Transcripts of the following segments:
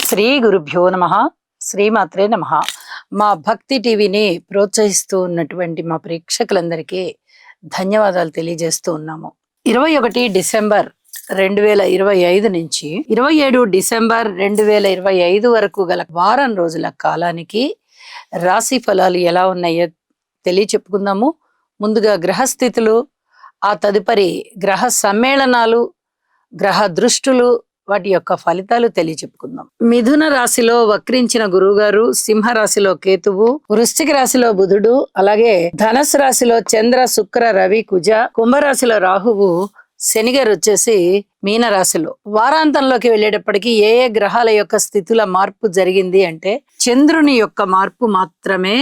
శ్రీ గురుభ్యో నమః. శ్రీమాత్రే నమః. మా భక్తి టీవీని ప్రోత్సహిస్తూ ఉన్నటువంటి మా ప్రేక్షకులందరికీ ధన్యవాదాలు తెలియజేస్తూ ఉన్నాము. 21 డిసెంబర్ 2025 నుంచి 27 డిసెంబర్ 2025 వరకు గల వారం రోజుల కాలానికి రాశి ఫలాలు ఎలా ఉన్నాయో తెలియచెప్పుకుందాము. ముందుగా గ్రహస్థితులు, ఆ తదుపరి గ్రహ సమ్మేళనాలు, గ్రహ దృష్టులు, వాటి యొక్క ఫలితాలు తెలియచెప్పుకుందాం. మిథున రాశిలో వక్రించిన గురువుగారు, సింహ రాశిలో కేతువు, వృశ్చిక రాశిలో బుధుడు, అలాగే ధనస్సు రాశిలో చంద్ర, శుక్ర, రవి, కుజ, కుంభరాశిలో రాహువు, శనిగారు వచ్చేసి మీన రాశిలో. వారాంతంలోకి వెళ్ళేటప్పటికి ఏ ఏ గ్రహాల యొక్క స్థితుల మార్పు జరిగింది అంటే చంద్రుని యొక్క మార్పు మాత్రమే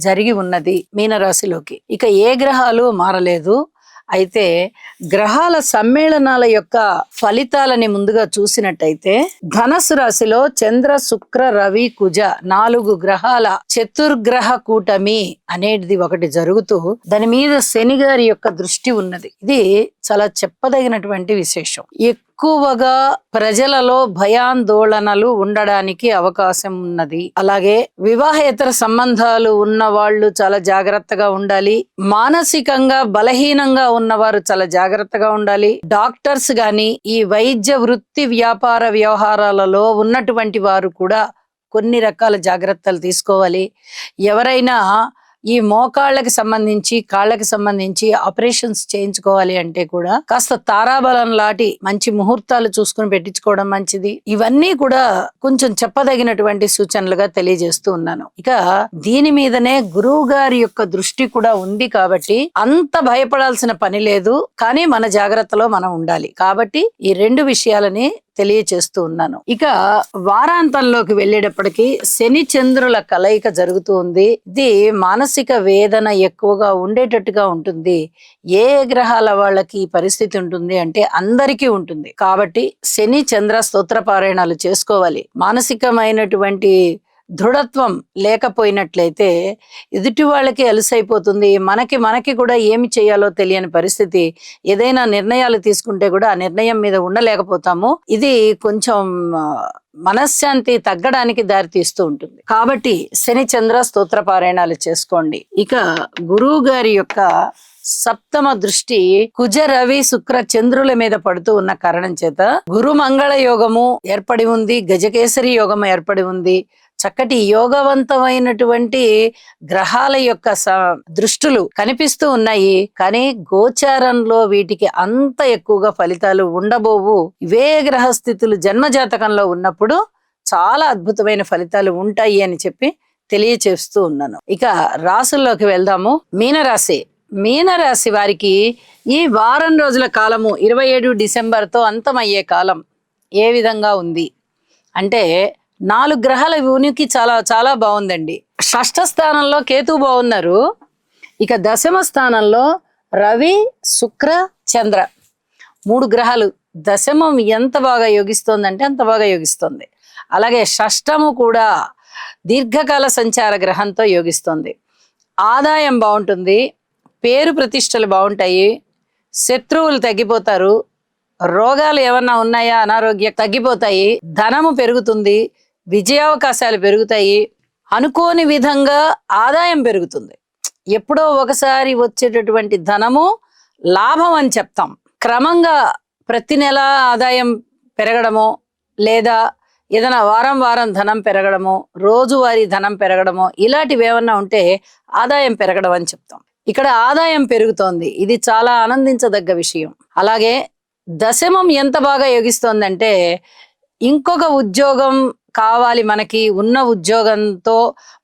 జరిగి ఉన్నది మీనరాశిలోకి. ఇక ఏ గ్రహాలు మారలేదు. అయితే గ్రహాల సమ్మేళనాల యొక్క ఫలితాలని ముందుగా చూసినట్టయితే ధనస్సు రాశిలో చంద్ర, శుక్ర, రవి, కుజ 4 గ్రహాల చతుర్గ్రహ కూటమి అనేది ఒకటి జరుగుతూ దాని మీద శని గారి యొక్క దృష్టి ఉన్నది. ఇది చాలా చెప్పదగినటువంటి విశేషం. ఎక్కువగా ప్రజలలో భయాందోళనలు ఉండడానికి అవకాశం ఉన్నది. అలాగే వివాహేతర సంబంధాలు ఉన్న వాళ్ళు చాలా జాగ్రత్తగా ఉండాలి. మానసికంగా బలహీనంగా ఉన్నవారు చాలా జాగ్రత్తగా ఉండాలి. డాక్టర్స్ గాని, ఈ వైద్య వృత్తి వ్యాపార వ్యవహారాలలో ఉన్నటువంటి వారు కూడా కొన్ని రకాల జాగ్రత్తలు తీసుకోవాలి. ఎవరైనా ఈ మోకాళ్ళకి సంబంధించి, కాళ్ళకి సంబంధించి ఆపరేషన్స్ చేయించుకోవాలి అంటే కూడా కాస్త తారాబలం లాంటి మంచి ముహూర్తాలు చూసుకుని పెట్టించుకోవడం మంచిది. ఇవన్నీ కూడా కొంచెం చెప్పదగినటువంటి సూచనలుగా తెలియజేస్తూ ఉన్నాను. ఇక దీని మీదనే గురువు గారి యొక్క దృష్టి కూడా ఉంది కాబట్టి అంత భయపడాల్సిన పని లేదు. కానీ మన జాగ్రత్తలో మనం ఉండాలి. కాబట్టి ఈ 2 విషయాలని తెలియచేస్తూ ఉన్నాను. ఇక వారాంతంలోకి వెళ్ళేటప్పటికి శని చంద్రుల కలయిక జరుగుతూ ఉంది. ఇది మానసిక వేదన ఎక్కువగా ఉండేటట్టుగా ఉంటుంది. ఏ గ్రహాల వాళ్ళకి ఈ పరిస్థితి ఉంటుంది అంటే అందరికీ ఉంటుంది. కాబట్టి శని చంద్ర స్తోత్ర పారాయణాలు చేసుకోవాలి. మానసికమైనటువంటి దృఢత్వం లేకపోయినట్లయితే ఎదుటి వాళ్ళకి అలసైపోతుంది. మనకి కూడా ఏమి చేయాలో తెలియని పరిస్థితి. ఏదైనా నిర్ణయాలు తీసుకుంటే కూడా ఆ నిర్ణయం మీద ఉండలేకపోతాము. ఇది కొంచెం మనశ్శాంతి తగ్గడానికి దారితీస్తూ ఉంటుంది. కాబట్టి శని చంద్ర స్తోత్ర పారాయణాలు చేసుకోండి. ఇక గురువు గారి యొక్క సప్తమ దృష్టి కుజ, రవి, శుక్ర, చంద్రుల మీద పడుతూ ఉన్న కారణం చేత గురు మంగళ యోగము ఏర్పడి ఉంది. గజకేసరి యోగం ఏర్పడి ఉంది. చక్కటి యోగవంతమైనటువంటి గ్రహాల యొక్క దృష్టులు కనిపిస్తూ ఉన్నాయి. కానీ గోచారంలో వీటికి అంత ఎక్కువగా ఫలితాలు ఉండబోవు. ఇవే గ్రహస్థితులు జన్మజాతకంలో ఉన్నప్పుడు చాలా అద్భుతమైన ఫలితాలు ఉంటాయి అని చెప్పి తెలియచేస్తూ ఉన్నాను. ఇక రాసుల్లోకి వెళ్దాము. మీనరాశి. మీనరాశి వారికి ఈ వారం రోజుల కాలము 27 డిసెంబర్తో అంతమయ్యే కాలం ఏ విధంగా ఉంది అంటే 4 గ్రహాల ఉనికి చాలా చాలా బాగుందండి. షష్ఠ స్థానంలో కేతు బాగున్నారు. ఇక దశమ స్థానంలో రవి, శుక్ర, చంద్ర 3 గ్రహాలు. దశమం ఎంత బాగా యోగిస్తోందంటే అంత బాగా యోగిస్తుంది. అలాగే షష్టము కూడా దీర్ఘకాల సంచార గ్రహంతో యోగిస్తుంది. ఆదాయం బాగుంటుంది. పేరు ప్రతిష్టలు బాగుంటాయి. శత్రువులు తగ్గిపోతారు. రోగాలు ఏమన్నా ఉన్నాయా, అనారోగ్యం తగ్గిపోతాయి. ధనము పెరుగుతుంది. విజయావకాశాలు పెరుగుతాయి. అనుకోని విధంగా ఆదాయం పెరుగుతుంది. ఎప్పుడో ఒకసారి వచ్చేటటువంటి ధనము లాభం అని చెప్తాం. క్రమంగా ప్రతి నెల ఆదాయం పెరగడమో, లేదా ఏదైనా వారం ధనం పెరగడమో, రోజువారీ ధనం పెరగడమో, ఇలాంటివి ఏమన్నా ఉంటే ఆదాయం పెరగడం అని చెప్తాం. ఇక్కడ ఆదాయం పెరుగుతోంది. ఇది చాలా ఆనందించదగ్గ విషయం. అలాగే దశమం ఎంత బాగా యోగిస్తోందంటే ఇంకొక ఉద్యోగం కావాలి, మనకి ఉన్న ఉద్యోగంతో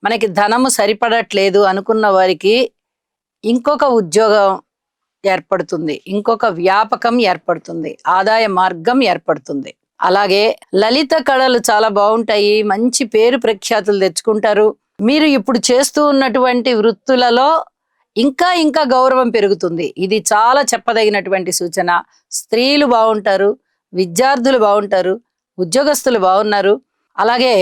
మనకి ధనము సరిపడట్లేదు అనుకున్న వారికి ఇంకొక ఉద్యోగం ఏర్పడుతుంది. ఇంకొక వ్యాపకం ఏర్పడుతుంది. ఆదాయ మార్గం ఏర్పడుతుంది. అలాగే లలిత కళలు చాలా బాగుంటాయి. మంచి పేరు ప్రఖ్యాతులు తెచ్చుకుంటారు. మీరు ఇప్పుడు చేస్తూ ఉన్నటువంటి వృత్తులలో ఇంకా గౌరవం పెరుగుతుంది. ఇది చాలా చెప్పదగినటువంటి సూచన. స్త్రీలు బాగుంటారు. విద్యార్థులు బాగుంటారు. ఉద్యోగస్తులు బాగున్నారు. అలాగే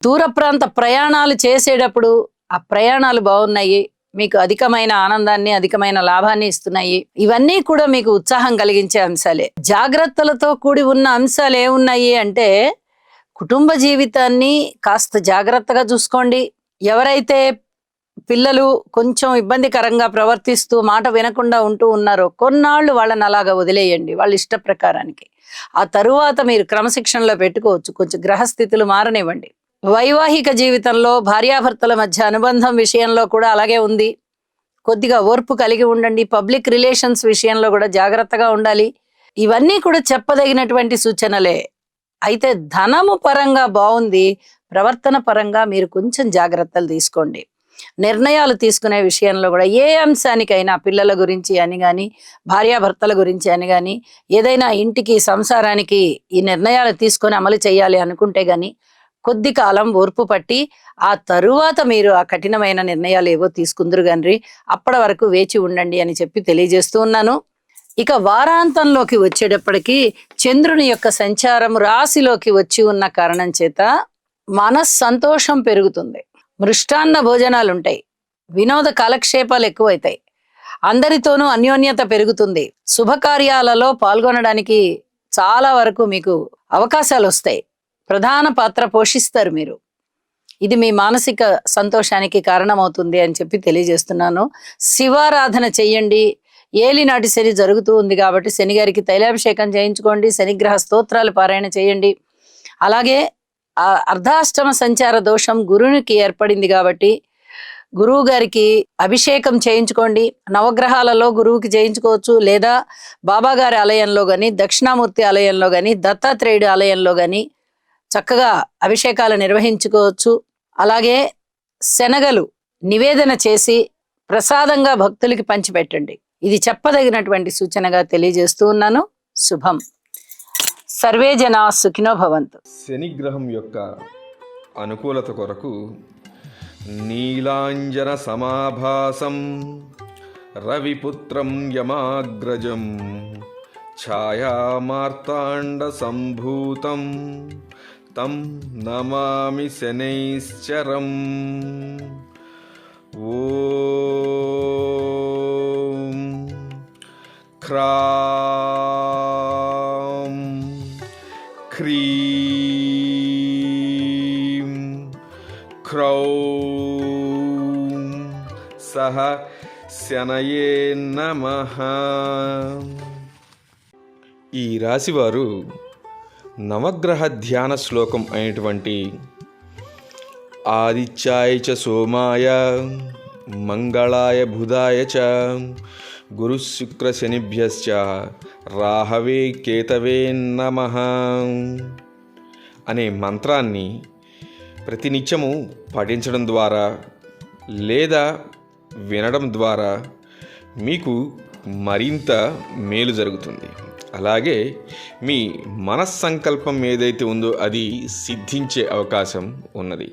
దూర ప్రాంత ప్రయాణాలు చేసేటప్పుడు ఆ ప్రయాణాలు బాగున్నాయి. మీకు అధికమైన ఆనందాన్ని, అధికమైన లాభాన్ని ఇస్తున్నాయి. ఇవన్నీ కూడా మీకు ఉత్సాహం కలిగించే అంశాలే. జాగ్రత్తలతో కూడి ఉన్న అంశాలు ఏమున్నాయి అంటే కుటుంబ జీవితాన్ని కాస్త జాగ్రత్తగా చూసుకోండి. ఎవరైతే పిల్లలు కొంచెం ఇబ్బందికరంగా ప్రవర్తిస్తూ మాట వినకుండా ఉంటూ ఉన్నారో కొన్నాళ్ళు వాళ్ళని అలాగా వదిలేయండి వాళ్ళ ఇష్ట ప్రకారానికి. ఆ తరువాత మీరు క్రమశిక్షణలో పెట్టుకోవచ్చు. కొంచెం గ్రహస్థితులు మారనివ్వండి. వైవాహిక జీవితంలో భార్యాభర్తల మధ్య అనుబంధం విషయంలో కూడా అలాగే ఉంది. కొద్దిగా ఓర్పు కలిగి ఉండండి. పబ్లిక్ రిలేషన్స్ విషయంలో కూడా జాగ్రత్తగా ఉండాలి. ఇవన్నీ కూడా చెప్పదగినటువంటి సూచనలే. అయితే ధనము పరంగా బాగుంది, ప్రవర్తన పరంగా మీరు కొంచెం జాగ్రత్తలు తీసుకోండి. నిర్ణయాలు తీసుకునే విషయంలో కూడా ఏ అంశానికైనా పిల్లల గురించి అని కానీ భార్యాభర్తల గురించి అని కానీ ఏదైనా ఇంటికి సంసారానికి ఈ నిర్ణయాలు తీసుకొని అమలు చేయాలి అనుకుంటే గాని కొద్ది కాలం ఓర్పు పట్టి ఆ తరువాత మీరు ఆ కఠినమైన నిర్ణయాలు ఏవో తీసుకుందరు గండ్రి. అప్పటి వరకు వేచి ఉండండి అని చెప్పి తెలియజేస్తూ ఉన్నాను. ఇక వారాంతంలోకి వచ్చేటప్పటికి చంద్రుని యొక్క సంచారం రాశిలోకి వచ్చి ఉన్న కారణం చేత మనస్సంతోషం పెరుగుతుంది. మృష్టాన్న భోజనాలు ఉంటాయి. వినోద కాలక్షేపాలు ఎక్కువైతాయి. అందరితోనూ అన్యోన్యత పెరుగుతుంది. శుభకార్యాలలో పాల్గొనడానికి చాలా వరకు మీకు అవకాశాలు వస్తాయి. ప్రధాన పాత్ర పోషిస్తారు మీరు. ఇది మీ మానసిక సంతోషానికి కారణమవుతుంది అని చెప్పి తెలియజేస్తున్నాను. శివారాధన చెయ్యండి. ఏలినాటి శని జరుగుతూ ఉంది కాబట్టి శని గారికి తైలాభిషేకం చేయించుకోండి. శనిగ్రహ స్తోత్రాలు పారాయణ చేయండి. అలాగే అర్ధాష్టమ సంచార దోషం గురునికి ఏర్పడింది కాబట్టి గురువు గారికి అభిషేకం చేయించుకోండి. నవగ్రహాలలో గురువుకి చేయించుకోవచ్చు. లేదా బాబా గారి ఆలయంలో కానీ దక్షిణామూర్తి ఆలయంలో కానీ దత్తాత్రేయుడి ఆలయంలో కానీ చక్కగా అభిషేకాలు నిర్వహించుకోవచ్చు. అలాగే శనగలు నివేదన చేసి ప్రసాదంగా భక్తులకి పంచిపెట్టండి. ఇది చెప్పదగినటువంటి సూచనగా తెలియజేస్తూ ఉన్నాను. శుభం. సర్వే జనా సుఖినో భవంతు. శనిగ్రహం యొక్క అనుకూలత కొరకు నీలాంజన సమాభాసం రవిపుత్రం యమాగ్రజం ఛాయామార్తాండ సంభూతం తం నమామి శనైశ్చరం. ఓం క్రాం క్రీం క్రౌం సహ శనయే నమః. ఈ రాశివారు నవగ్రహ ధ్యాన శ్లోకం అయినటువంటి ఆదిత్యాయ చ సోమాయ మంగళాయ బుధాయ చ గురు శుక్ర శనిభ్యశ్చ రాహవే కేతవే నమః అనే మంత్రాన్ని ప్రతినిత్యము పఠించడం ద్వారా లేదా వినడం ద్వారా మీకు మరింత మేలు జరుగుతుంది. అలాగే మీ మనస్సంకల్పం ఏదైతే ఉందో అది సిద్ధించే అవకాశం ఉన్నది.